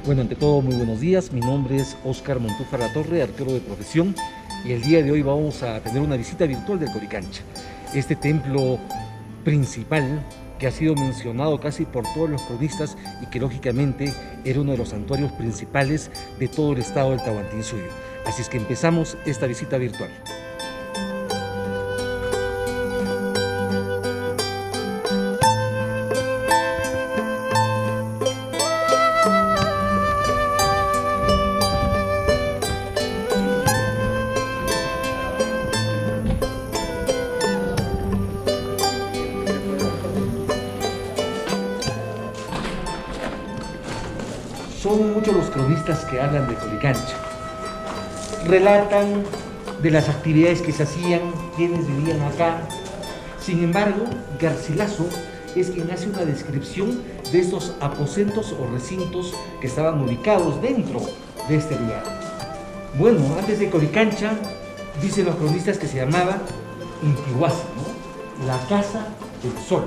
Bueno, ante todo, muy buenos días. Mi nombre es Óscar Montúfar Latorre, arquero de profesión, y el día de hoy vamos a tener una visita virtual del Coricancha, este templo principal que ha sido mencionado casi por todos los cronistas y que lógicamente era uno de los santuarios principales de todo el estado del Tahuantinsuyo. Así es que empezamos esta visita virtual. Son muchos los cronistas que hablan de Coricancha. Relatan de las actividades que se hacían, quienes vivían acá. Sin embargo, Garcilaso es quien hace una descripción de estos aposentos o recintos que estaban ubicados dentro de este lugar. Bueno, antes de Coricancha, dicen los cronistas que se llamaba Intihuasi, ¿no? La Casa del Sol.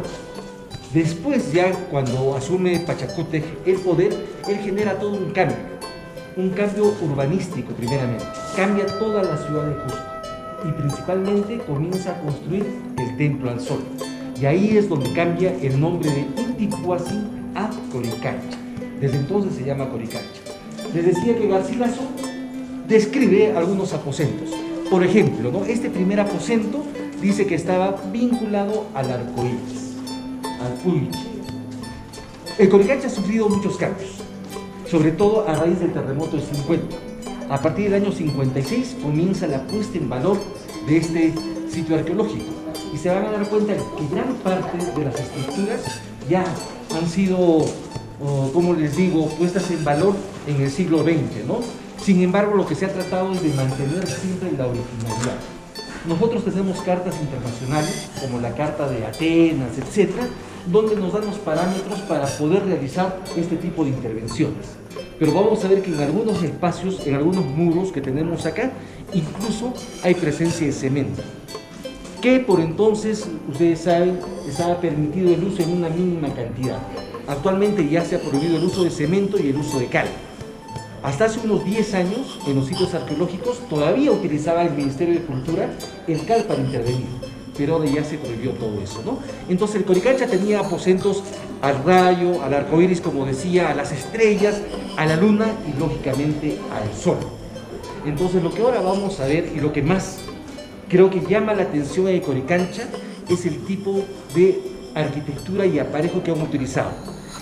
Después, ya cuando asume Pachacútec el poder, él genera todo un cambio urbanístico primeramente. Cambia toda la ciudad de Cusco y principalmente comienza a construir el Templo al Sol. Y ahí es donde cambia el nombre de Intihuasi a Coricancha. Desde entonces se llama Coricancha. Les decía que Garcilaso describe algunos aposentos. Por ejemplo, ¿no? Este primer aposento dice que estaba vinculado al arco iris, al Puiche. El Coricancha ha sufrido muchos cambios, sobre todo a raíz del terremoto de 50. A partir del año 56 comienza la puesta en valor de este sitio arqueológico y se van a dar cuenta que gran parte de las estructuras ya han sido, como les digo, puestas en valor en el siglo XX, ¿no? Sin embargo, lo que se ha tratado es de mantener siempre la originalidad. Nosotros tenemos cartas internacionales, como la Carta de Atenas, etcétera, donde nos dan los parámetros para poder realizar este tipo de intervenciones. Pero vamos a ver que en algunos espacios, en algunos muros que tenemos acá, incluso hay presencia de cemento, que por entonces, ustedes saben, estaba permitido el uso en una mínima cantidad. Actualmente ya se ha prohibido el uso de cemento y el uso de cal. Hasta hace unos 10 años, en los sitios arqueológicos, todavía utilizaba el Ministerio de Cultura el cal para intervenir, pero ahora ya se prohibió todo eso, ¿no? Entonces el Coricancha tenía aposentos al rayo, al arco iris, como decía, a las estrellas, a la luna y lógicamente al sol. Entonces lo que ahora vamos a ver y lo que más creo que llama la atención de Coricancha es el tipo de arquitectura y aparejo que han utilizado.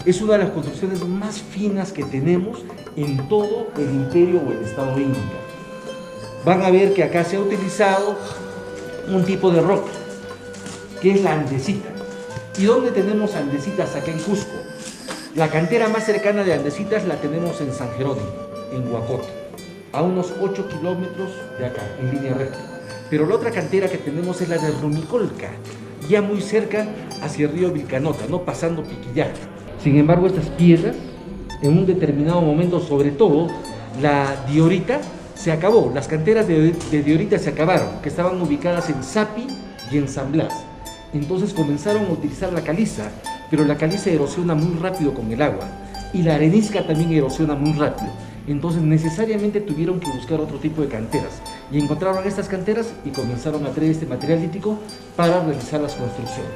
Es una de las construcciones más finas que tenemos en todo el imperio o el estado inca. Van a ver que acá se ha utilizado un tipo de roca, que es la andesita. ¿Y dónde tenemos andesitas acá en Cusco? La cantera más cercana de andesitas la tenemos en San Jerónimo, en Huacoto, a unos 8 kilómetros de acá, en línea recta. Pero la otra cantera que tenemos es la de Rumicolca, ya muy cerca hacia el río Vilcanota, ¿no? Pasando Piquillacta. Sin embargo, estas piedras, en un determinado momento, sobre todo la diorita, se acabó. Las canteras de diorita se acabaron, que estaban ubicadas en Sapi y en San Blas. Entonces comenzaron a utilizar la caliza, pero la caliza erosiona muy rápido con el agua y la arenisca también erosiona muy rápido. Entonces necesariamente tuvieron que buscar otro tipo de canteras y encontraron estas canteras y comenzaron a traer este material lítico para realizar las construcciones.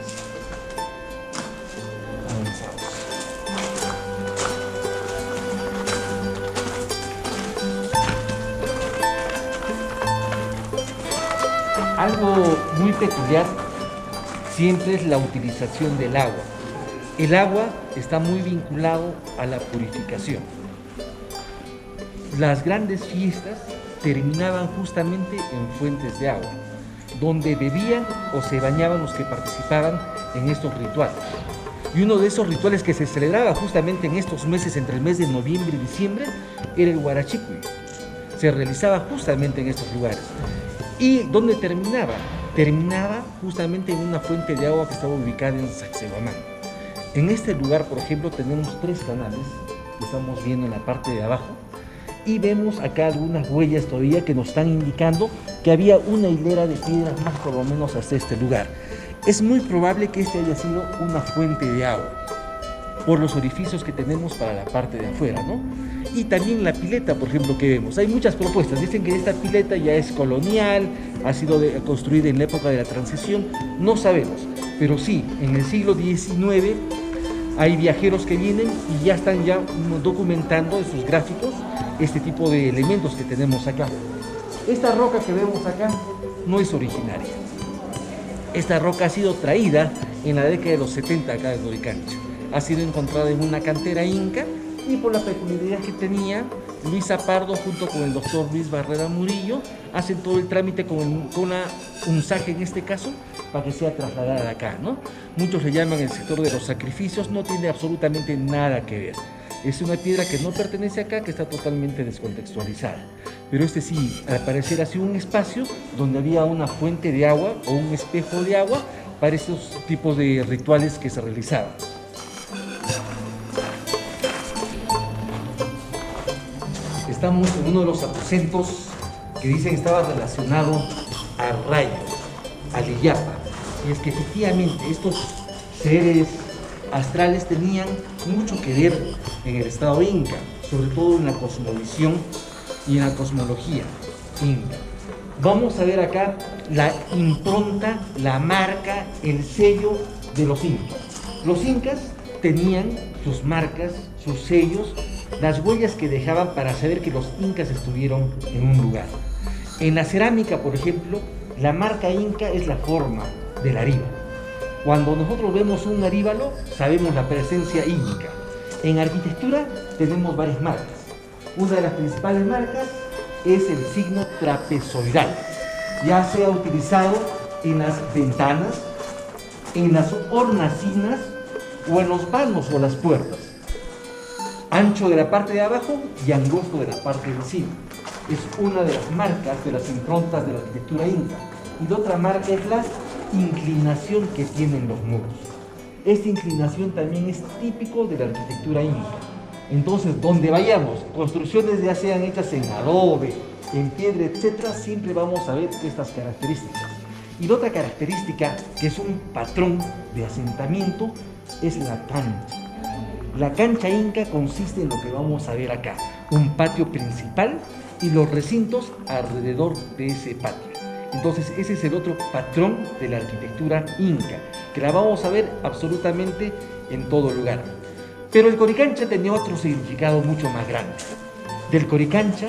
Algo muy peculiar siempre es la utilización del agua. El agua está muy vinculado a la purificación. Las grandes fiestas terminaban justamente en fuentes de agua, donde bebían o se bañaban los que participaban en estos rituales. Y uno de esos rituales que se celebraba justamente en estos meses, entre el mes de noviembre y diciembre, era el Huarachicuy. Se realizaba justamente en estos lugares. ¿Y dónde terminaba? Terminaba justamente en una fuente de agua que estaba ubicada en Sacsayhuamán. En este lugar, por ejemplo, tenemos 3 canales que estamos viendo en la parte de abajo y vemos acá algunas huellas todavía que nos están indicando que había una hilera de piedras más por lo menos hasta este lugar. Es muy probable que este haya sido una fuente de agua. por los orificios que tenemos para la parte de afuera, ¿no? Y también la pileta, por ejemplo, que vemos. Hay muchas propuestas. Dicen que esta pileta ya es colonial, ha sido construida en la época de la transición. No sabemos, pero sí, en el siglo XIX hay viajeros que vienen y ya están documentando en sus gráficos este tipo de elementos que tenemos acá. Esta roca que vemos acá no es originaria. Esta roca ha sido traída en la década de los 70 acá en Lurigancho. Ha sido encontrada en una cantera inca y por la peculiaridad que tenía, Luis Pardo junto con el doctor Luis Barrera Murillo hacen todo el trámite con una unzaje en este caso para que sea trasladada acá, ¿no? Muchos le llaman el sector de los sacrificios, no tiene absolutamente nada que ver. Es una piedra que no pertenece acá, que está totalmente descontextualizada. Pero este sí, al parecer ha sido un espacio donde había una fuente de agua o un espejo de agua para estos tipos de rituales que se realizaban. Estamos en uno de los aposentos que dicen estaba relacionado al rayo, al Illapa. Y es que efectivamente estos seres astrales tenían mucho que ver en el estado inca, sobre todo en la cosmovisión y en la cosmología inca. Vamos a ver acá la impronta, la marca, el sello de los incas. Los incas tenían sus marcas, sus sellos, las huellas que dejaban para saber que los incas estuvieron en un lugar. En la cerámica, por ejemplo, la marca inca es la forma del aríbalo. Cuando nosotros vemos un aríbalo, sabemos la presencia inca. En arquitectura tenemos varias marcas. Una de las principales marcas es el signo trapezoidal. Ya sea utilizado en las ventanas, en las hornacinas o en los vanos o las puertas. Ancho de la parte de abajo y angosto de la parte de encima. Es una de las marcas de las improntas de la arquitectura inca. Y la otra marca es la inclinación que tienen los muros. Esta inclinación también es típico de la arquitectura inca. Entonces, donde vayamos, construcciones ya sean hechas en adobe, en piedra, etcétera, siempre vamos a ver estas características. Y la otra característica, que es un patrón de asentamiento, es la cancha. La cancha inca consiste en lo que vamos a ver acá, un patio principal y los recintos alrededor de ese patio. Entonces ese es el otro patrón de la arquitectura inca, que la vamos a ver absolutamente en todo lugar. Pero el Coricancha tenía otro significado mucho más grande. Del Coricancha,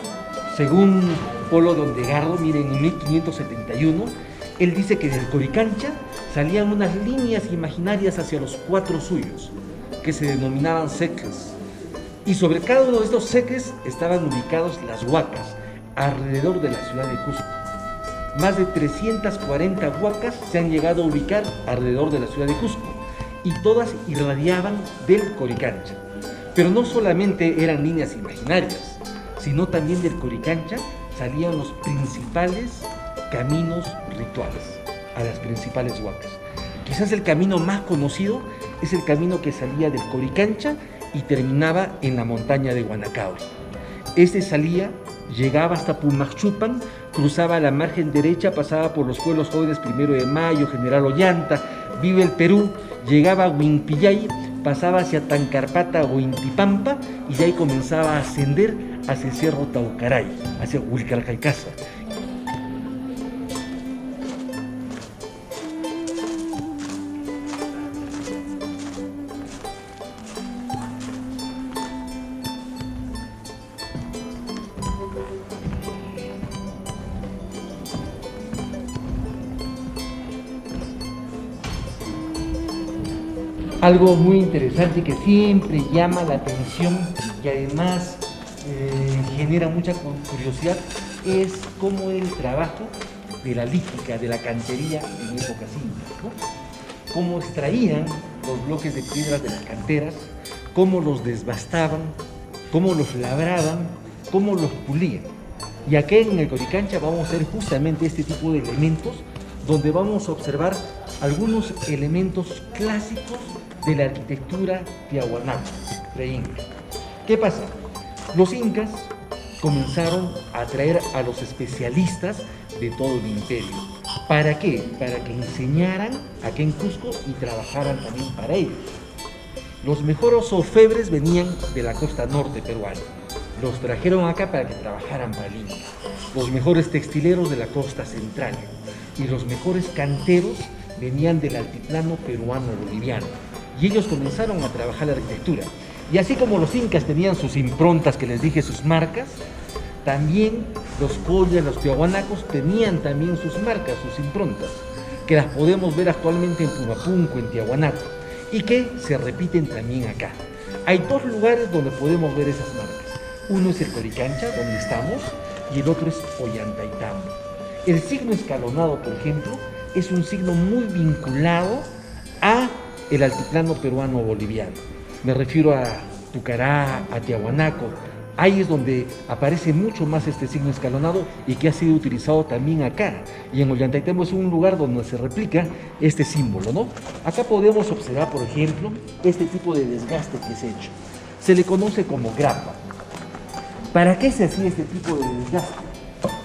según Polo de Ondegardo, miren, en 1571, él dice que del Coricancha salían unas líneas imaginarias hacia los cuatro suyos, que se denominaban seques. Y sobre cada uno de estos seques estaban ubicados las huacas, alrededor de la ciudad de Cusco. Más de 340 huacas se han llegado a ubicar alrededor de la ciudad de Cusco y todas irradiaban del Coricancha. Pero no solamente eran líneas imaginarias, sino también del Coricancha salían los principales caminos rituales a las principales huacas. Quizás el camino más conocido es el camino que salía del Coricancha y terminaba en la montaña de Guanacauri. Este salía, llegaba hasta Pumacchupan, cruzaba la margen derecha, pasaba por los pueblos jóvenes 1 de Mayo, General Ollanta, Vive el Perú, llegaba a Huimpillay, pasaba hacia Tancarpata o Intipampa y de ahí comenzaba a ascender hacia el Cerro Taucaray, hacia Huilcarcaycasa. Algo muy interesante que siempre llama la atención y además genera mucha curiosidad es cómo era el trabajo de la lítica, de la cantería en épocas incas, ¿no? Cómo extraían los bloques de piedras de las canteras, cómo los desbastaban, cómo los labraban, cómo los pulían. Y aquí en el Coricancha vamos a ver justamente este tipo de elementos donde vamos a observar algunos elementos clásicos de la arquitectura tiahuanaca, pre-inca. ¿Qué pasa? Los incas comenzaron a traer a los especialistas de todo el imperio. ¿Para qué? Para que enseñaran aquí en Cusco y trabajaran también para ellos. Los mejores orfebres venían de la costa norte peruana. Los trajeron acá para que trabajaran para el Inca. Los mejores textileros de la costa central. Y los mejores canteros venían del altiplano peruano-boliviano. Y ellos comenzaron a trabajar la arquitectura. Y así como los incas tenían sus improntas, que les dije, sus marcas, también los collas, los tiahuanacos tenían también sus marcas, sus improntas, que las podemos ver actualmente en Pumapunco, en Tiahuanaco, y que se repiten también acá. Hay dos lugares donde podemos ver esas marcas. Uno es el Coricancha, donde estamos, y el otro es Ollantaytambo. El signo escalonado, por ejemplo, es un signo muy vinculado a el altiplano peruano-boliviano. Me refiero a Tucará, a Tiahuanaco. Ahí es donde aparece mucho más este signo escalonado y que ha sido utilizado también acá. Y en Ollantaytambo es un lugar donde se replica este símbolo, ¿no? Acá podemos observar, por ejemplo, este tipo de desgaste que se ha hecho. Se le conoce como grapa. ¿Para qué se hacía este tipo de desgaste?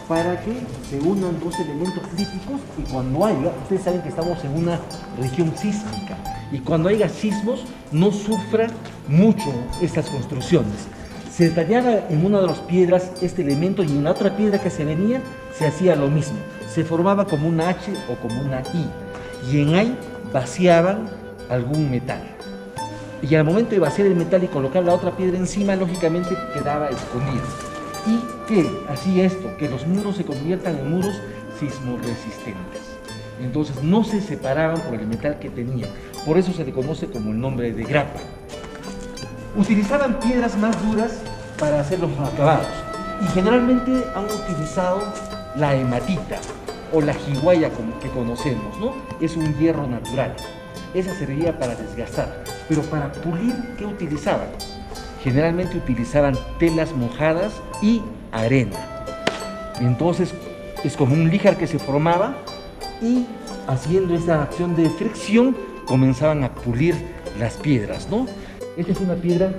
Para que se unan dos elementos críticos y cuando haya, ustedes saben que estamos en una región sísmica, y cuando haya sismos no sufran mucho estas construcciones. Se detallaba en una de las piedras este elemento y en la otra piedra que se venía se hacía lo mismo. Se formaba como una H o como una I y en ahí vaciaban algún metal. Y al momento de vaciar el metal y colocar la otra piedra encima, lógicamente quedaba escondido. ¿Y qué hacía esto? Que los muros se conviertan en muros sismoresistentes. Entonces no se separaban por el metal que tenían. Por eso se le conoce como el nombre de grapa. Utilizaban piedras más duras para hacer los acabados. Y generalmente han utilizado la hematita o la jiguaya como que conocemos, ¿no? Es un hierro natural. Esa servía para desgastar. Pero para pulir, ¿qué utilizaban? Generalmente utilizaban telas mojadas y arena. Entonces es como un líjar que se formaba y haciendo esta acción de fricción comenzaban a pulir las piedras, ¿no? Esta es una piedra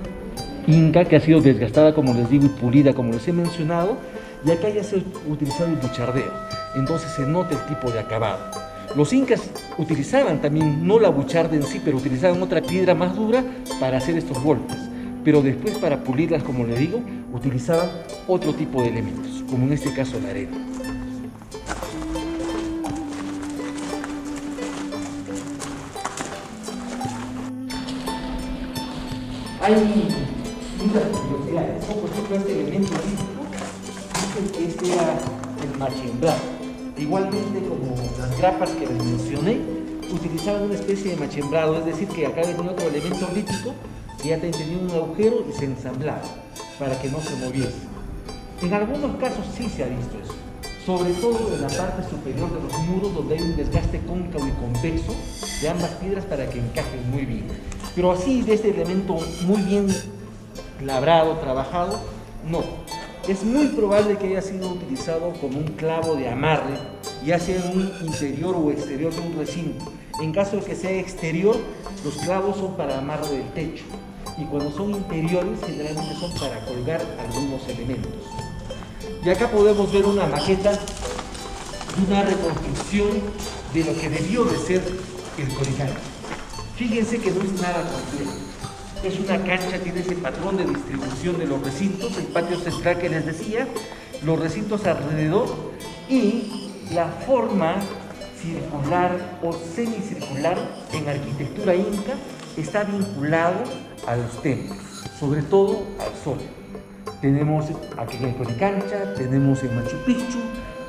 inca que ha sido desgastada, como les digo, y pulida, como les he mencionado, y acá ya se ha utilizado el buchardeo. Entonces se nota el tipo de acabado. Los incas utilizaban también, no la bucharda en sí, pero utilizaban otra piedra más dura para hacer estos golpes. Pero después, para pulirlas, como les digo, utilizaban otro tipo de elementos, como en este caso la arena. Hay muchas curiosidades, ¿no? Por ejemplo, este elemento lítico, dicen que este era el machembrado. Igualmente, como las grapas que les mencioné, utilizaban una especie de machembrado, es decir, que acá venía otro elemento lítico que ya tenía un agujero y se ensamblaba para que no se moviese. En algunos casos sí se ha visto eso, sobre todo en la parte superior de los muros, donde hay un desgaste cóncavo y convexo de ambas piedras para que encajen muy bien. Pero así, de este elemento muy bien labrado, trabajado, no. Es muy probable que haya sido utilizado como un clavo de amarre, ya sea en un interior o exterior de un recinto. En caso de que sea exterior, los clavos son para amarre del techo. Y cuando son interiores, generalmente son para colgar algunos elementos. Y acá podemos ver una maqueta de una reconstrucción de lo que debió de ser el Coricancha. Fíjense que no es nada complejo. Es una cancha, tiene ese patrón de distribución de los recintos, el patio central que les decía, los recintos alrededor y la forma circular o semicircular en arquitectura inca está vinculado a los templos, sobre todo al sol. Tenemos aquí en Coricancha, tenemos en Machu Picchu,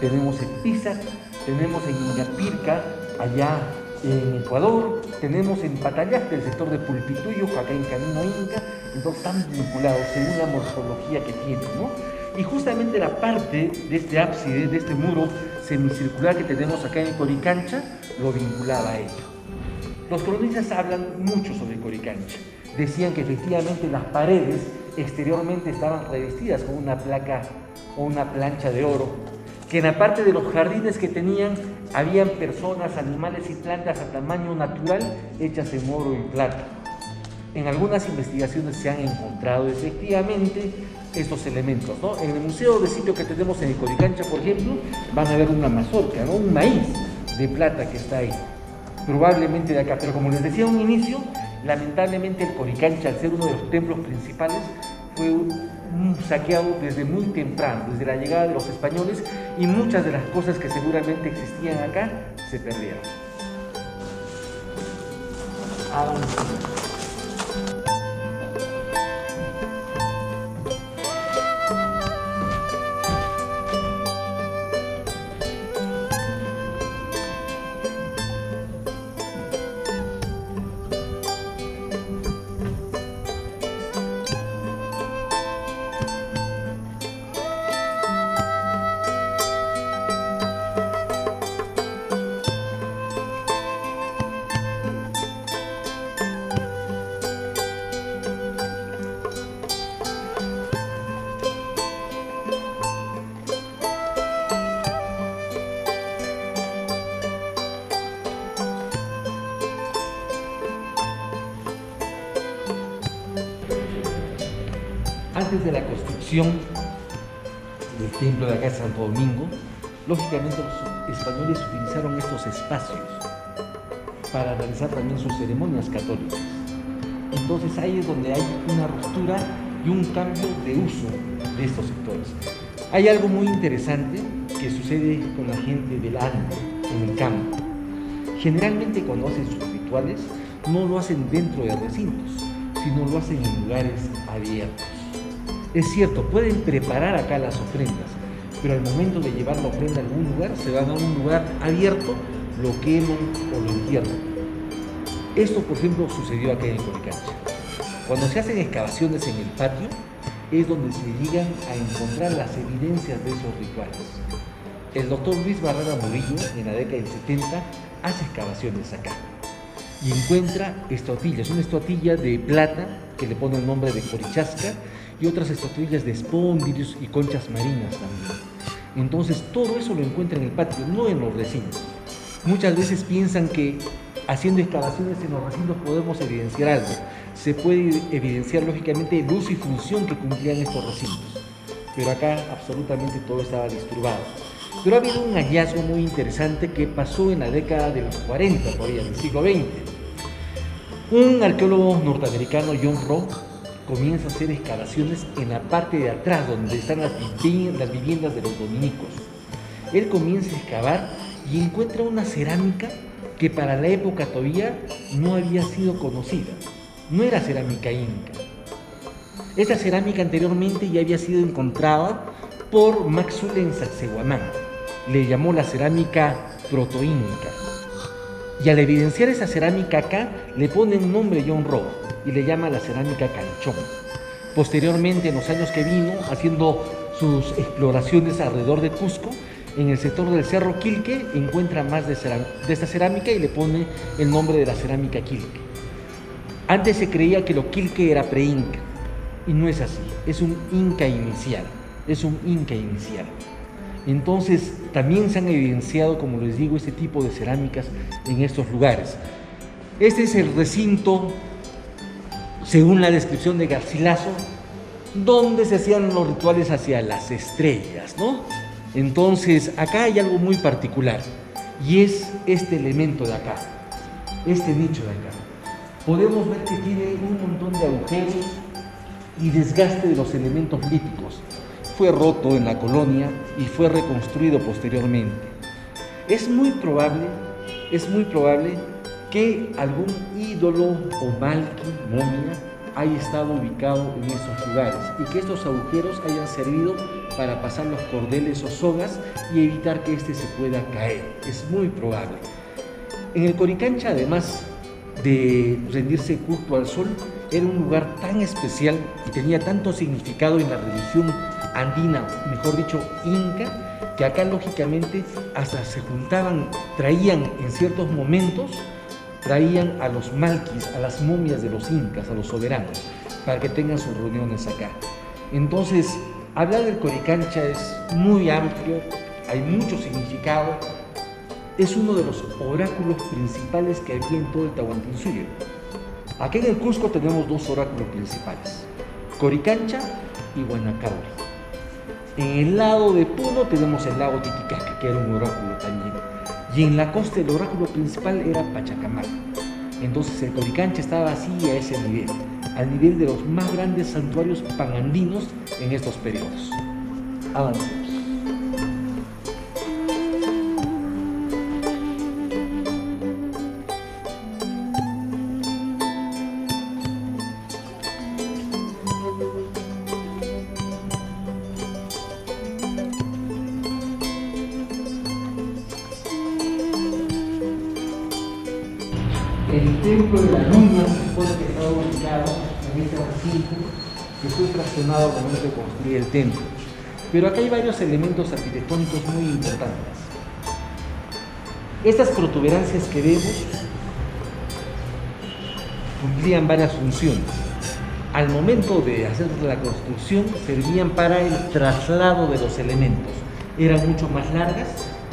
tenemos en Pisac, tenemos en Ingapirca, allá en Ecuador, tenemos en Patallacta, el sector de Pulpituyo, acá en Camino Inca. Entonces están vinculados según la morfología que tienen, ¿no? Y justamente la parte de este ábside, de este muro semicircular que tenemos acá en Coricancha, lo vinculaba a ello. Los cronistas hablan mucho sobre Coricancha. Decían que efectivamente las paredes exteriormente estaban revestidas con una placa o una plancha de oro, que en la parte de los jardines que tenían habían personas, animales y plantas a tamaño natural hechas en oro y plata. En algunas investigaciones se han encontrado efectivamente estos elementos, ¿no? En el museo de sitio que tenemos en el Coricancha, por ejemplo, van a ver una mazorca, ¿no? Un maíz de plata que está ahí, probablemente de acá. Pero como les decía a un inicio, Lamentablemente el Coricancha, al ser uno de los templos principales, fue saqueado desde muy temprano, desde la llegada de los españoles, y muchas de las cosas que seguramente existían acá se perdieron. Avanzamos. Antes de la construcción del templo de acá de Santo Domingo, lógicamente los españoles utilizaron estos espacios para realizar también sus ceremonias católicas. Entonces ahí es donde hay una ruptura y un cambio de uso de estos sectores. Hay algo muy interesante que sucede con la gente del Ande, en el campo. Generalmente cuando hacen sus rituales no lo hacen dentro de recintos, sino lo hacen en lugares abiertos. Es cierto, pueden preparar acá las ofrendas, pero al momento de llevar la ofrenda a algún lugar, se van a un lugar abierto, lo queman o lo entierran. Esto, por ejemplo, sucedió acá en Coricancha. Cuando se hacen excavaciones en el patio, es donde se llegan a encontrar las evidencias de esos rituales. El doctor Luis Barrera Murillo, en la década del 70, hace excavaciones acá y encuentra estatuillas, una estatuilla de plata que le pone el nombre de Corichasca, y otras estatuillas de espóndilos y conchas marinas también. Entonces todo eso lo encuentra en el patio, no en los recintos. Muchas veces piensan que haciendo excavaciones en los recintos podemos evidenciar algo. Se puede evidenciar lógicamente el uso y función que cumplían estos recintos, pero acá absolutamente todo estaba disturbado. Pero ha habido un hallazgo muy interesante que pasó en la década de los 40, todavía del siglo XX. Un arqueólogo norteamericano, John Rowe, comienza a hacer excavaciones en la parte de atrás, donde están las viviendas de los dominicos. Él comienza a excavar y encuentra una cerámica que para la época todavía no había sido conocida. No era cerámica inca. Esta cerámica anteriormente ya había sido encontrada por Maxwell en Sacsayhuamán. Le llamó la cerámica protoinca. Y al evidenciar esa cerámica acá, le pone un nombre John Rowe y le llama la cerámica Canchón. Posteriormente, en los años que vino, haciendo sus exploraciones alrededor de Cusco, en el sector del Cerro Quilque, encuentra más de esta cerámica y le pone el nombre de la cerámica Quilque. Antes se creía que lo Quilque era pre-inca, y no es así, es un inca inicial, Entonces, también se han evidenciado, como les digo, este tipo de cerámicas en estos lugares. Este es el recinto, según la descripción de Garcilaso, donde se hacían los rituales hacia las estrellas, ¿no? Entonces, acá hay algo muy particular, y es este elemento de acá, este nicho de acá. Podemos ver que tiene un montón de agujeros y desgaste de los elementos líticos. Fue roto en la colonia y fue reconstruido posteriormente. Es muy probable que algún ídolo o malqui, momia, haya estado ubicado en estos lugares y que estos agujeros hayan servido para pasar los cordeles o sogas y evitar que éste se pueda caer. Es muy probable. En el Coricancha, además de rendirse culto al sol, era un lugar tan especial y tenía tanto significado en la religión andina, mejor dicho, inca, que acá lógicamente hasta se juntaban, traían en ciertos momentos, traían a los malquis, a las momias de los incas, a los soberanos, para que tengan sus reuniones acá. Entonces, hablar del Coricancha es muy amplio, hay mucho significado, es uno de los oráculos principales que había en todo el Tahuantinsuyo. Aquí en el Cusco tenemos dos oráculos principales, Coricancha y Huanacauri. En el lado de Puno tenemos el lago Titicaca, que era un oráculo también. Y en la costa el oráculo principal era Pachacamac. Entonces el Coricancha estaba así a ese nivel, al nivel de los más grandes santuarios panandinos en estos periodos. Avancemos. El templo de la Luna se supone que estaba ubicado en este recinto que fue fraccionado al momento de construir el templo. Pero acá hay varios elementos arquitectónicos muy importantes. Estas protuberancias que vemos cumplían varias funciones. Al momento de hacer la construcción servían para el traslado de los elementos. Eran mucho más largas,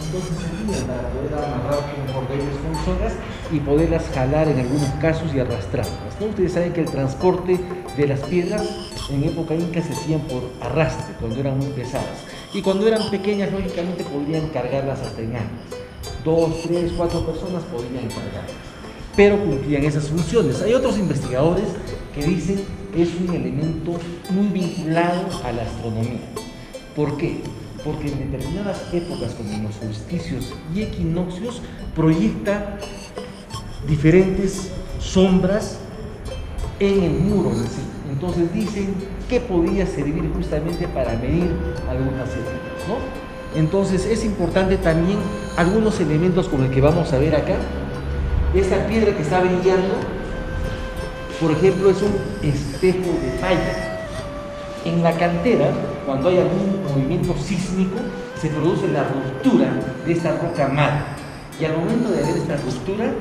entonces servían para poder amarrar con cordeles con sogas y poderlas jalar en algunos casos y arrastrarlas, ¿no? Ustedes saben que el transporte de las piedras en época inca se hacían por arrastre, cuando eran muy pesadas. Y cuando eran pequeñas, lógicamente, podrían cargarlas hasta en años. 2, 3, 4 personas podrían cargarlas, pero cumplían esas funciones. Hay otros investigadores que dicen que es un elemento muy vinculado a la astronomía. ¿Por qué? Porque en determinadas épocas, como en los solsticios y equinoccios, proyecta diferentes sombras en el muro en sí. Entonces dicen que podía servir justamente para medir algunas épocas, ¿no? Entonces es importante también algunos elementos como el que vamos a ver acá. Esta piedra que está brillando, por ejemplo, es un espejo de falla. En la cantera, cuando hay algún movimiento sísmico, se produce la ruptura de esta roca madre. Y al momento de haber esta ruptura,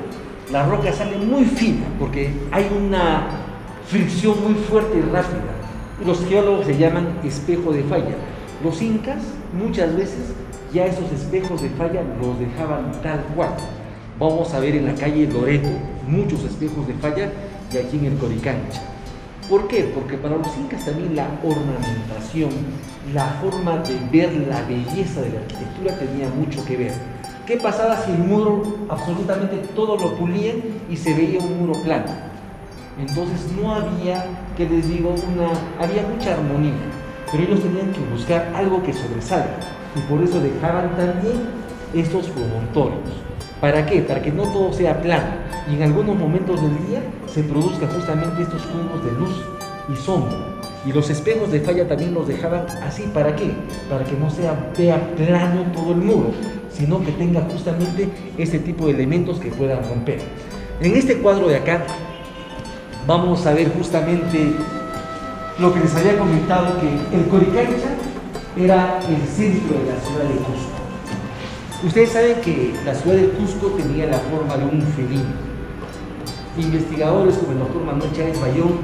la roca sale muy fina, porque hay una fricción muy fuerte y rápida. Los geólogos le llaman espejo de falla. Los incas, muchas veces, ya esos espejos de falla los dejaban tal cual. Vamos a ver en la calle Loreto muchos espejos de falla y aquí en el Coricancha. ¿Por qué? Porque para los incas también la ornamentación, la forma de ver la belleza de la arquitectura tenía mucho que ver. ¿Qué pasaba si el muro absolutamente todo lo pulían y se veía un muro plano? Entonces no había, ¿qué les digo? Había mucha armonía, pero ellos tenían que buscar algo que sobresalga y por eso dejaban también estos promontorios. ¿Para qué? Para que no todo sea plano y en algunos momentos del día se produzcan justamente estos juegos de luz y sombra. Y los espejos de falla también los dejaban así. ¿Para qué? Para que no vea plano todo el muro, sino que tenga justamente este tipo de elementos que puedan romper. En este cuadro de acá vamos a ver justamente lo que les había comentado, que el Coricancha era el centro de la ciudad de Cusco. Ustedes saben que la ciudad de Cusco tenía la forma de un felino. Investigadores como el doctor Manuel Chávez Bayón,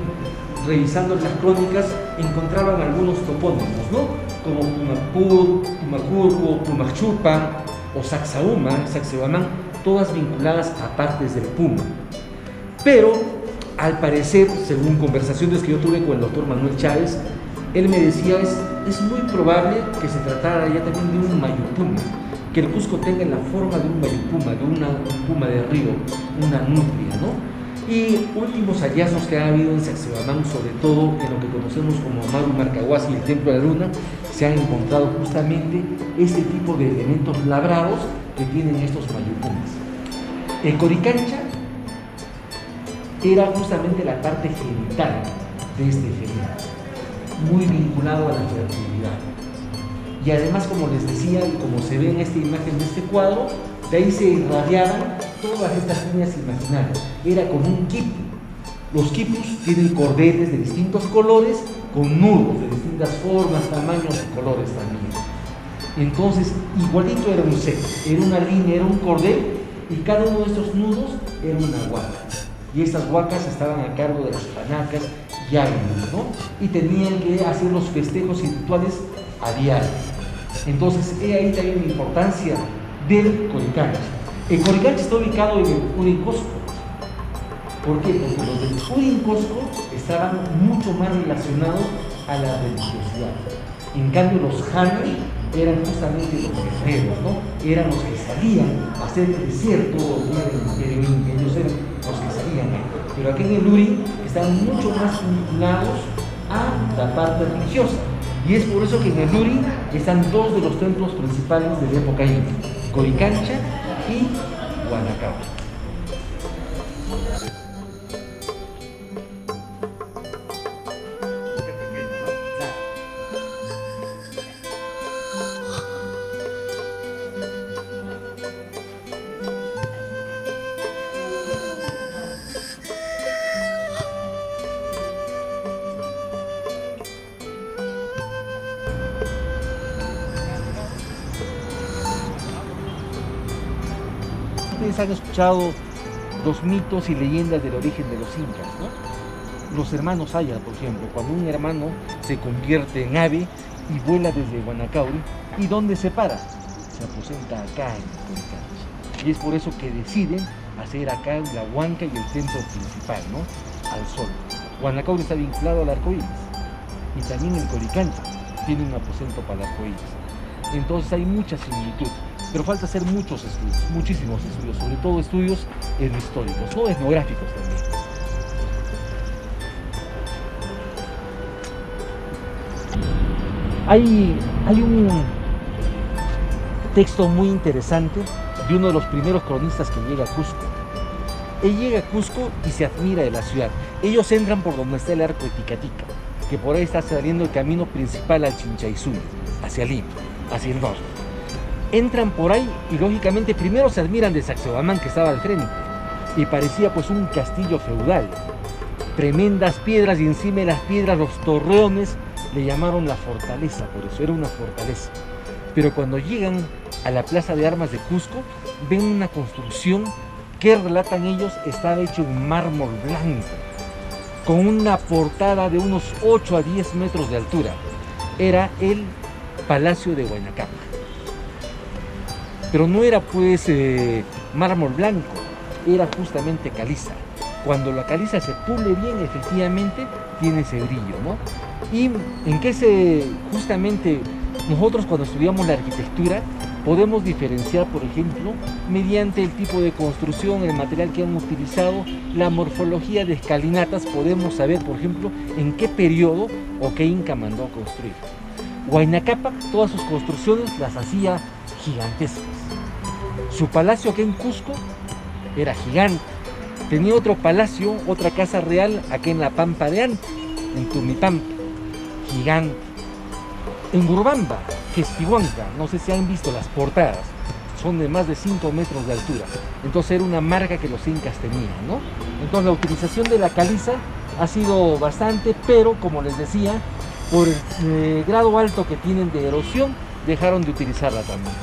revisando las crónicas, encontraban algunos topónimos, ¿no? Como Pumapur, Pumacurco, Pumachupan o Sacsayhuamán, todas vinculadas a partes del Puma. Pero, al parecer, según conversaciones que yo tuve con el doctor Manuel Chávez, él me decía, es muy probable que se tratara ya también de un mayupuma, que el Cusco tenga la forma de un mayupuma, de un puma de río, una nutria, ¿no? Y últimos hallazgos que ha habido en Sacsayhuamán, sobre todo en lo que conocemos como Amaru Marcahuasi y el Templo de la Luna, se han encontrado justamente este tipo de elementos labrados que tienen estos mayupumas. El Coricancha era justamente la parte genital de este felino, muy vinculado a la fertilidad. Y además, como les decía y como se ve en esta imagen de este cuadro, de ahí se irradiaban todas estas líneas imaginarias. Era como un quipu. Los quipus tienen cordeles de distintos colores, con nudos de distintas formas, tamaños y colores también. Entonces, igualito era un seco, era una línea, era un cordel, y cada uno de estos nudos era una huaca. Y estas huacas estaban a cargo de las panacas y águilas, ¿no? Y tenían que hacer los festejos y rituales a diario. Entonces, ahí también la importancia del Coricancha. El Coricancha está ubicado en el Urincosco. ¿Por qué? Porque los del Urincosco estaban mucho más relacionados a la religiosidad. En cambio, los Jani eran justamente los guerreros, ¿no? Eran los que salían a hacer el desierto en el Imperio Inca. Ellos eran los que salían hacían ahí. Pero aquí en el Uri están mucho más vinculados a la parte religiosa. Y es por eso que en el Uri están dos de los templos principales de la época inca, Coricancha y Huanacabra. Ustedes han escuchado los mitos y leyendas del origen de los incas, ¿no? Los hermanos Aya, por ejemplo, cuando un hermano se convierte en ave y vuela desde Huanacauri, ¿y dónde se para? Se aposenta acá en Coricancha. Y es por eso que deciden hacer acá la huanca y el templo principal, ¿no? Al sol. Huanacauri está vinculado al arco iris y también el Coricancha tiene un aposento para el arco iris. Entonces hay mucha similitud. Pero falta hacer muchos estudios, muchísimos estudios, sobre todo estudios etnohistóricos, no etnográficos también. Hay un texto muy interesante de uno de los primeros cronistas que llega a Cusco. Él llega a Cusco y se admira de la ciudad. Ellos entran por donde está el arco de Ticatica, que por ahí está saliendo el camino principal al Chinchaizún, hacia Lima, hacia el norte. Entran por ahí y lógicamente primero se admiran de Sacsayhuamán, que estaba al frente y parecía pues un castillo feudal, tremendas piedras, y encima de las piedras los torreones le llamaron la fortaleza, por eso era una fortaleza. Pero cuando llegan a la plaza de armas de Cusco ven una construcción que, relatan ellos, estaba hecho en mármol blanco, con una portada de unos 8 a 10 metros de altura. Era el Palacio de Huayna Cápac. Pero no era pues mármol blanco, era justamente caliza. Cuando la caliza se pule bien, efectivamente tiene ese brillo, ¿no? Y en que justamente nosotros cuando estudiamos la arquitectura podemos diferenciar, por ejemplo, mediante el tipo de construcción, el material que han utilizado, la morfología de escalinatas, podemos saber, por ejemplo, en qué periodo o qué inca mandó a construir. Huayna Cápac, todas sus construcciones las hacía gigantescas. Su palacio aquí en Cusco era gigante. Tenía otro palacio, otra casa real aquí en la Pampa de Ante, en Tumipampa, gigante. En Urubamba, Gestihuanca, no sé si han visto las portadas, son de más de 5 metros de altura. Entonces era una marca que los incas tenían, ¿no? Entonces la utilización de la caliza ha sido bastante, pero como les decía, por el grado alto que tienen de erosión, dejaron de utilizarla también.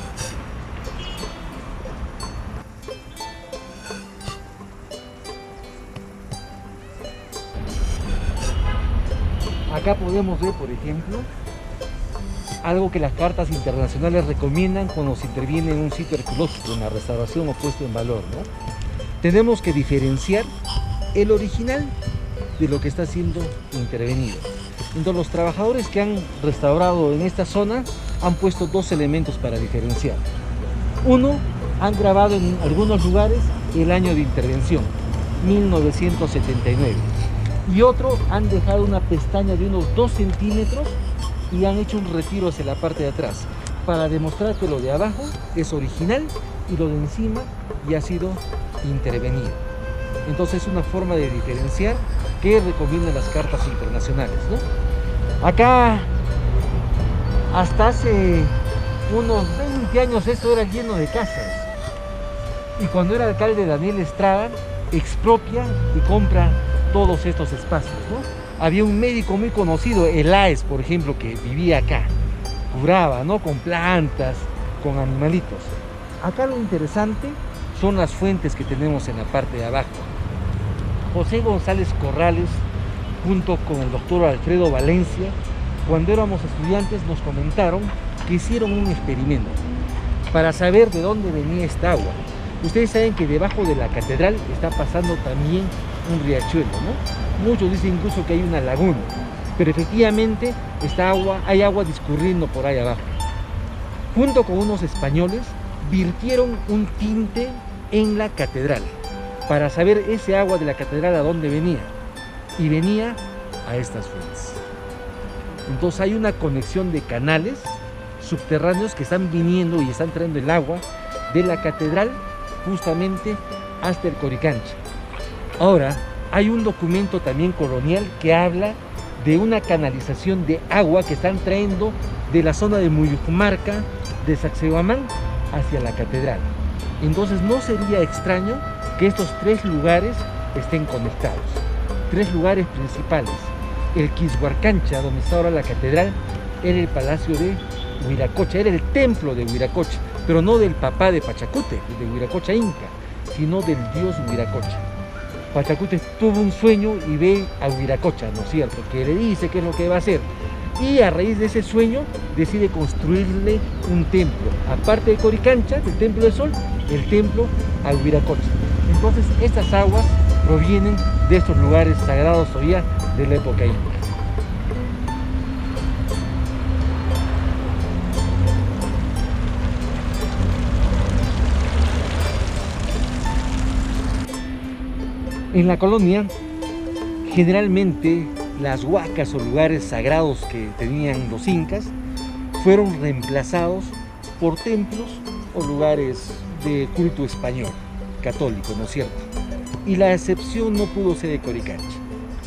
Acá podemos ver, por ejemplo, algo que las cartas internacionales recomiendan cuando se interviene en un sitio arqueológico, en la restauración o puesto en valor, ¿no? Tenemos que diferenciar el original de lo que está siendo intervenido. Entonces los trabajadores que han restaurado en esta zona han puesto dos elementos para diferenciar. Uno, han grabado en algunos lugares el año de intervención, 1979. Y otro, han dejado una pestaña de unos 2 centímetros y han hecho un retiro hacia la parte de atrás para demostrar que lo de abajo es original y lo de encima ya ha sido intervenido. Entonces es una forma de diferenciar que recomiendan las cartas internacionales, ¿no? Acá, hasta hace unos 20 años esto era lleno de casas. Y cuando era alcalde Daniel Estrada, expropia y compra todos estos espacios, ¿no? Había un médico muy conocido, el Aes, por ejemplo, que vivía acá, curaba, ¿no? Con plantas, con animalitos. Acá lo interesante son las fuentes que tenemos en la parte de abajo. José González Corrales, junto con el doctor Alfredo Valencia, cuando éramos estudiantes nos comentaron que hicieron un experimento para saber de dónde venía esta agua. Ustedes saben que debajo de la catedral está pasando también un riachuelo, ¿no? Muchos dicen incluso que hay una laguna, pero efectivamente hay agua discurriendo por ahí abajo. Junto con unos españoles, virtieron un tinte en la catedral para saber ese agua de la catedral a dónde venía. Y venía a estas fuentes. Entonces hay una conexión de canales subterráneos que están viniendo y están trayendo el agua de la catedral justamente hasta el Coricancha. Ahora, hay un documento también colonial que habla de una canalización de agua que están trayendo de la zona de Muyucumarca, de Sacsayhuamán, hacia la catedral. Entonces no sería extraño que estos tres lugares estén conectados. Tres lugares principales. El Quishuarcancha, donde está ahora la catedral, era el palacio de Huiracocha, era el templo de Huiracocha, pero no del papá de Pachacútec, de Huiracocha Inca, sino del dios Huiracocha. Pachacútec tuvo un sueño y ve a Huiracocha, ¿no es cierto?, que le dice qué es lo que va a hacer. Y a raíz de ese sueño decide construirle un templo, aparte de Coricancha, del Templo del Sol, el templo a Huiracocha. Entonces estas aguas provienen de estos lugares sagrados todavía de la época inca. En la colonia, generalmente las huacas o lugares sagrados que tenían los incas fueron reemplazados por templos o lugares de culto español, católico, ¿no es cierto? Y la excepción no pudo ser de Coricancha.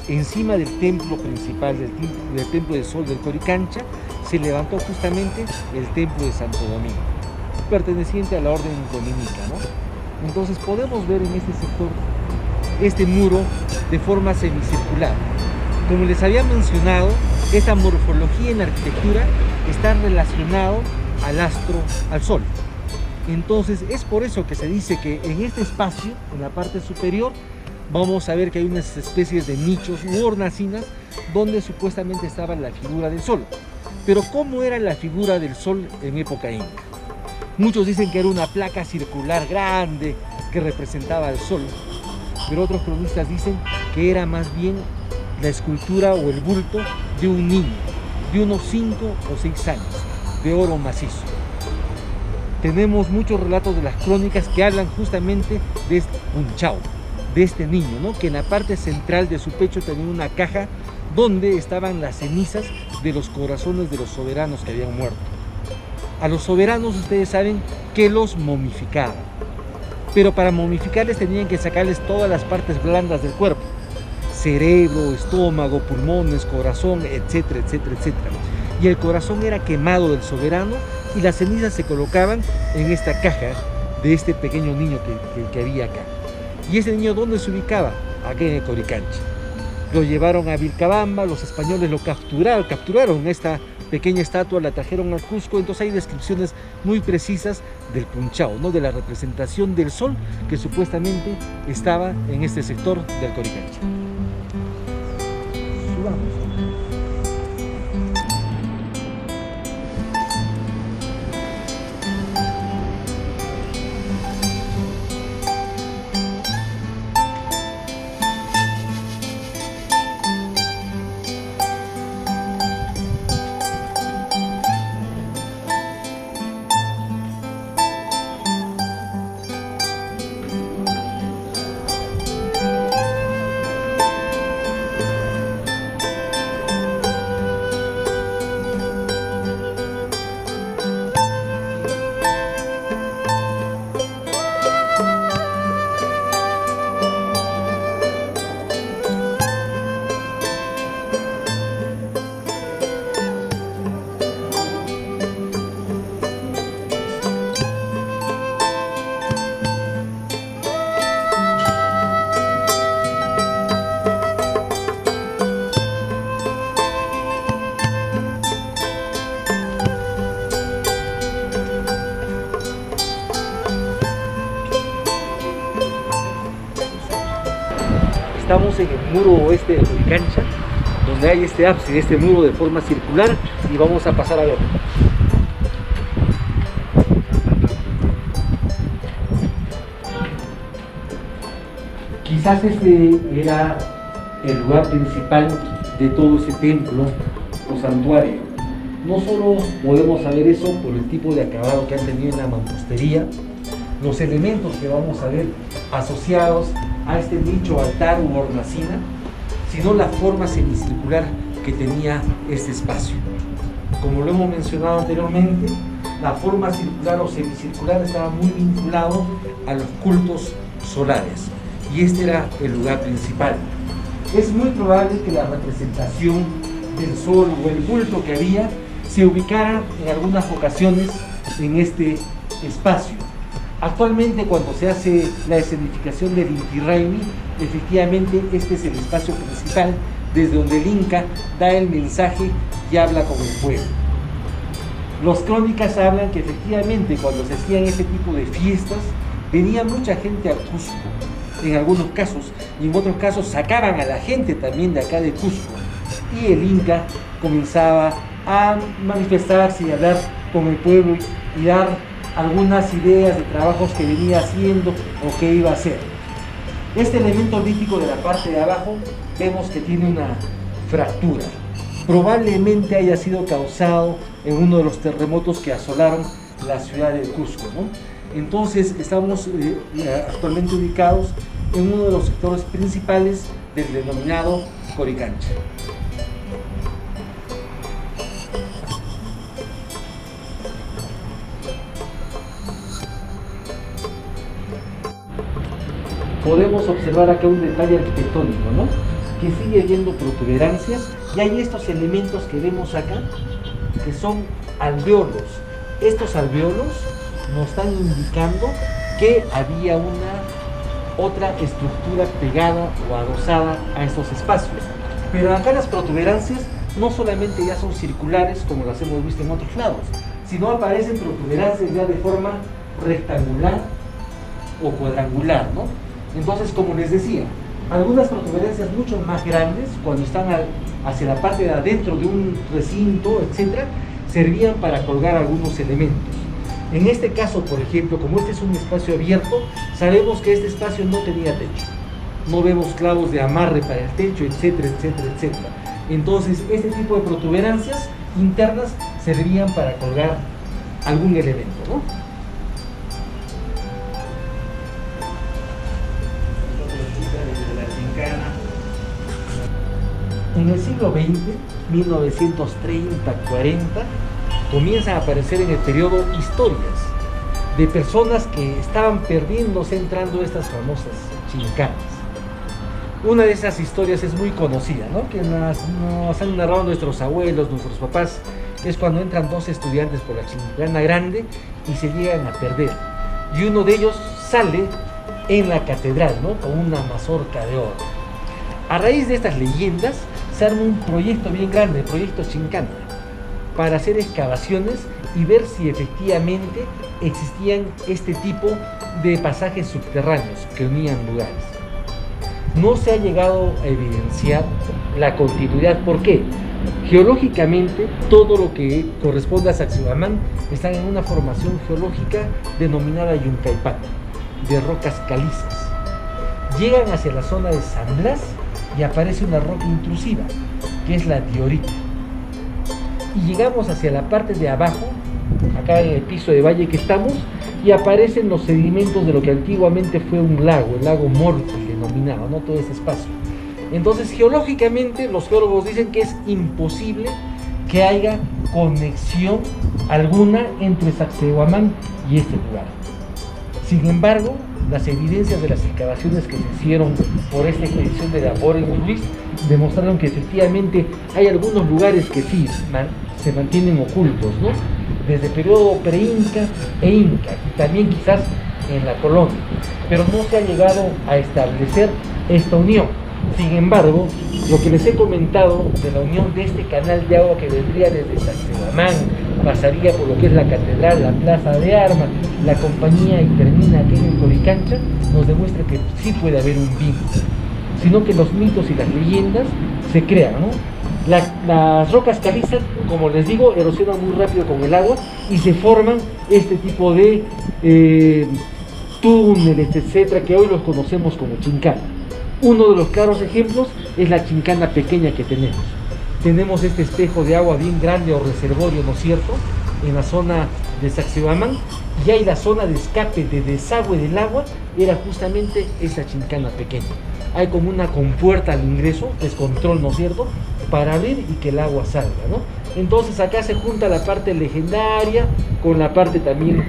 Encima del templo principal, del Templo del Sol del Coricancha, se levantó justamente el Templo de Santo Domingo, perteneciente a la orden dominica, ¿no? Entonces podemos ver en este sector este muro de forma semicircular. Como les había mencionado, esta morfología en arquitectura está relacionado al astro, al sol. Entonces es por eso que se dice que en este espacio, en la parte superior, vamos a ver que hay unas especies de nichos u hornacinas donde supuestamente estaba la figura del sol. Pero ¿cómo era la figura del sol en época inca? Muchos dicen que era una placa circular grande que representaba al sol, pero otros cronistas dicen que era más bien la escultura o el bulto de un niño de unos 5 o 6 años, de oro macizo. Tenemos muchos relatos de las crónicas que hablan justamente de este punchao, de este niño, ¿no?, que en la parte central de su pecho tenía una caja donde estaban las cenizas de los corazones de los soberanos que habían muerto. A los soberanos ustedes saben que los momificaban, pero para momificarles tenían que sacarles todas las partes blandas del cuerpo: cerebro, estómago, pulmones, corazón, etcétera, etcétera, etcétera. Y el corazón era quemado del soberano y las cenizas se colocaban en esta caja de este pequeño niño que había acá. ¿Y ese niño dónde se ubicaba? Aquí en el Coricancha. Lo llevaron a Vilcabamba, los españoles lo capturaron esta pequeña estatua, la trajeron al Cusco. Entonces hay descripciones muy precisas del punchao, ¿no?, de la representación del sol que supuestamente estaba en este sector del Coricancha. Subamos. Estamos en el muro oeste de Coricancha, donde hay este ábside, este muro de forma circular, y vamos a pasar a verlo. Quizás este era el lugar principal de todo ese templo o santuario. No solo podemos saber eso por el tipo de acabado que han tenido en la mampostería, los elementos que vamos a ver asociados a este nicho, altar u hornacina, sino la forma semicircular que tenía este espacio. Como lo hemos mencionado anteriormente, la forma circular o semicircular estaba muy vinculado a los cultos solares, y este era el lugar principal. Es muy probable que la representación del sol o el culto que había se ubicara en algunas ocasiones en este espacio. Actualmente, cuando se hace la escenificación del Inti Raymi, efectivamente este es el espacio principal desde donde el Inca da el mensaje y habla con el pueblo. Los crónicas hablan que efectivamente cuando se hacían este tipo de fiestas venía mucha gente a Cusco, en algunos casos, y en otros casos sacaban a la gente también de acá de Cusco, y el Inca comenzaba a manifestarse y hablar con el pueblo y dar algunas ideas de trabajos que venía haciendo o que iba a hacer. Este elemento lítico de la parte de abajo vemos que tiene una fractura. Probablemente haya sido causado en uno de los terremotos que asolaron la ciudad de Cusco, ¿no? Entonces estamos actualmente ubicados en uno de los sectores principales del denominado Coricancha. Podemos observar acá un detalle arquitectónico, ¿no? Que sigue habiendo protuberancias, y hay estos elementos que vemos acá, que son alvéolos. Estos alvéolos nos están indicando que había otra estructura pegada o adosada a estos espacios. Pero acá las protuberancias no solamente ya son circulares, como las hemos visto en otros lados, sino aparecen protuberancias ya de forma rectangular o cuadrangular, ¿no? Entonces, como les decía, algunas protuberancias mucho más grandes, cuando están hacia la parte de adentro de un recinto, etc., servían para colgar algunos elementos. En este caso, por ejemplo, como este es un espacio abierto, sabemos que este espacio no tenía techo. No vemos clavos de amarre para el techo, etcétera, etcétera, etcétera. Entonces, este tipo de protuberancias internas servían para colgar algún elemento, ¿no? En el siglo XX, 1930-40, comienzan a aparecer en el periodo historias de personas que estaban perdiéndose entrando a estas famosas chincanas. Una de esas historias es muy conocida, ¿no? Que nos han narrado nuestros abuelos, nuestros papás. Es cuando entran dos estudiantes por la chincana grande y se llegan a perder. Y uno de ellos sale en la catedral, ¿no? Con una mazorca de oro. A raíz de estas leyendas, se arma un proyecto bien grande, el proyecto Chincana, para hacer excavaciones y ver si efectivamente existían este tipo de pasajes subterráneos que unían lugares. No se ha llegado a evidenciar la continuidad. ¿Por qué? Geológicamente, todo lo que corresponde a Sacsayhuamán está en una formación geológica denominada Yuncaipata, de rocas calizas. Llegan hacia la zona de San Blas y aparece una roca intrusiva, que es la diorita. Y llegamos hacia la parte de abajo, acá en el piso de valle que estamos, y aparecen los sedimentos de lo que antiguamente fue un lago, el lago Morte denominado, ¿no? Todo ese espacio. Entonces, geológicamente, los geólogos dicen que es imposible que haya conexión alguna entre Sacsayhuamán y este lugar. Sin embargo, las evidencias de las excavaciones que se hicieron por esta expedición de Boris Ruiz demostraron que efectivamente hay algunos lugares que sí se mantienen ocultos, ¿no? Desde el periodo pre-inca e inca, y también quizás en la colonia, pero no se ha llegado a establecer esta unión. Sin embargo, lo que les he comentado de la unión de este canal de agua que vendría desde Sacsayhuamán, pasaría por lo que es la catedral, la plaza de armas, la compañía y termina aquí en Coricancha, nos demuestra que sí puede haber un vínculo, sino que los mitos y las leyendas se crean, ¿no? Las rocas calizas, como les digo, erosionan muy rápido con el agua y se forman este tipo de túneles, etcétera, que hoy los conocemos como chincana. Uno de los claros ejemplos es la chincana pequeña que tenemos. Tenemos este espejo de agua bien grande o reservorio, ¿no es cierto?, en la zona de Sacsayhuamán, y ahí la zona de escape, de desagüe del agua, era justamente esta chincana pequeña. Hay como una compuerta al ingreso, descontrol, ¿no es cierto?, para abrir y que el agua salga, ¿no? Entonces acá se junta la parte legendaria con la parte también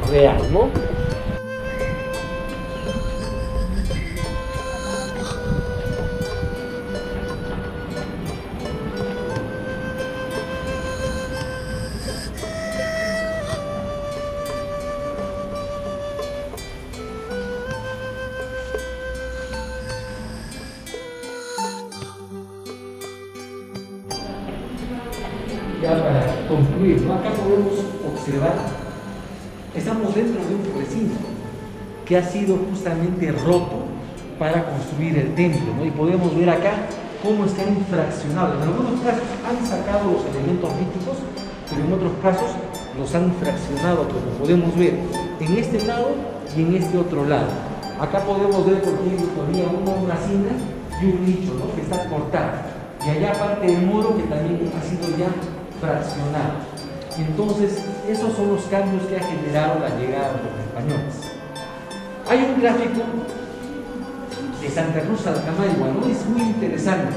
real, ¿no? Ya para concluir, ¿no? Acá podemos observar, estamos dentro de un recinto que ha sido justamente roto para construir el templo, ¿no? Y podemos ver acá cómo están fraccionados. En algunos casos han sacado los elementos míticos, pero en otros casos los han fraccionado, como podemos ver en este lado y en este otro lado. Acá podemos ver por ejemplo todavía una hacienda y un nicho, ¿no?, que está cortado. Y allá aparte el muro que también ha sido ya fraccionado. Entonces, esos son los cambios que ha generado la llegada de los españoles. Hay un gráfico de Santa Cruz Salcamayhua, ¿no? Es muy interesante.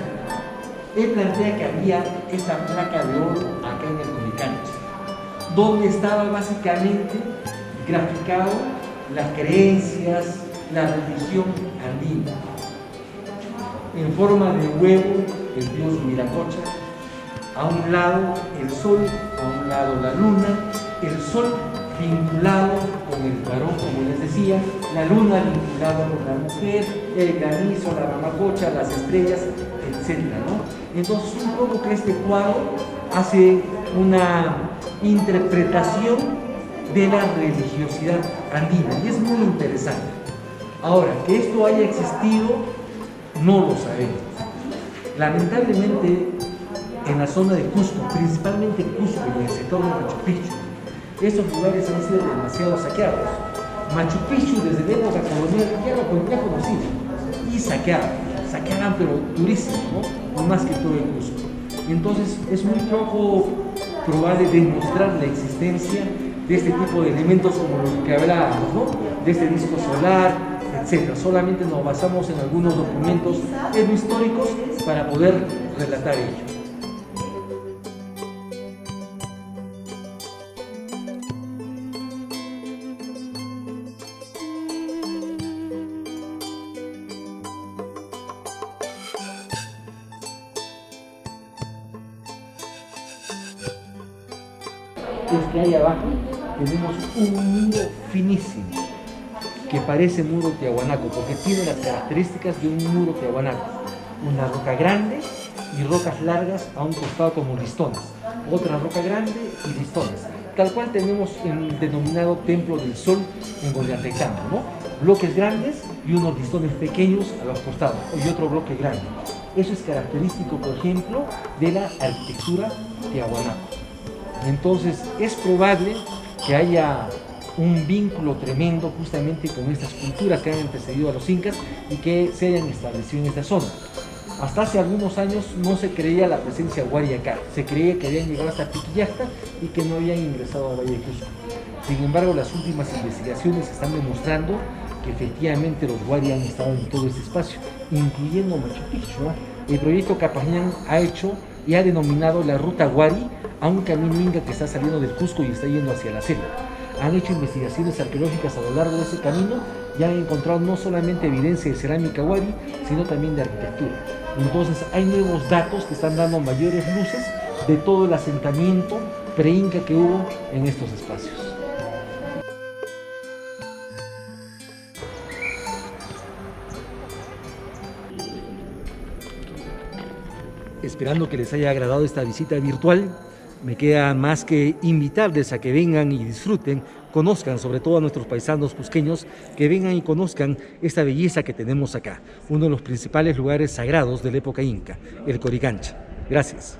Él plantea que había esta placa de oro acá en el Coricancha, donde estaba básicamente graficado las creencias, la religión andina. En forma de huevo, el dios Viracocha, a un lado el sol, a un lado la luna, el sol vinculado con el varón, como les decía, la luna vinculada con la mujer, el granizo, la ramacocha, las estrellas, etc., ¿no? Entonces, un poco que este cuadro hace una interpretación de la religiosidad andina y es muy interesante. Ahora, que esto haya existido, no lo sabemos. Lamentablemente, en la zona de Cusco, principalmente Cusco y en el sector de Machu Picchu, estos lugares han sido demasiado saqueados. Machu Picchu desde la época colonial ya conocido y saqueaban pero durísimo, ¿no? Más que todo en Cusco. Entonces es muy poco probable demostrar la existencia de este tipo de elementos como los que hablábamos, ¿no?, de este disco solar, etc. Solamente nos basamos en algunos documentos históricos para poder relatar ello. Es que ahí abajo tenemos un muro finísimo que parece muro tiahuanaco porque tiene las características de un muro tiahuanaco, una roca grande y rocas largas a un costado como listones, otra roca grande y listones, tal cual tenemos el denominado Templo del Sol en Ollantaytambo, ¿no? Bloques grandes y unos listones pequeños a los costados y otro bloque grande. Eso es característico, por ejemplo, de la arquitectura tiahuanaco. Entonces es probable que haya un vínculo tremendo justamente con estas culturas que han antecedido a los incas y que se hayan establecido en esta zona. Hasta hace algunos años no se creía la presencia huari acá, se creía que habían llegado hasta Piquillacta y que no habían ingresado a Valle de Cusco. Sin embargo, las últimas investigaciones están demostrando que efectivamente los huari han estado en todo este espacio, incluyendo Machu Picchu, ¿no? El proyecto Capañán ha hecho y ha denominado la ruta huari a un camino inca que está saliendo del Cusco y está yendo hacia la selva. Han hecho investigaciones arqueológicas a lo largo de ese camino y han encontrado no solamente evidencia de cerámica huari, sino también de arquitectura. Entonces hay nuevos datos que están dando mayores luces de todo el asentamiento pre-inca que hubo en estos espacios. Esperando que les haya agradado esta visita virtual, me queda más que invitarles a que vengan y disfruten, conozcan, sobre todo a nuestros paisanos cusqueños, que vengan y conozcan esta belleza que tenemos acá, uno de los principales lugares sagrados de la época inca, el Coricancha. Gracias.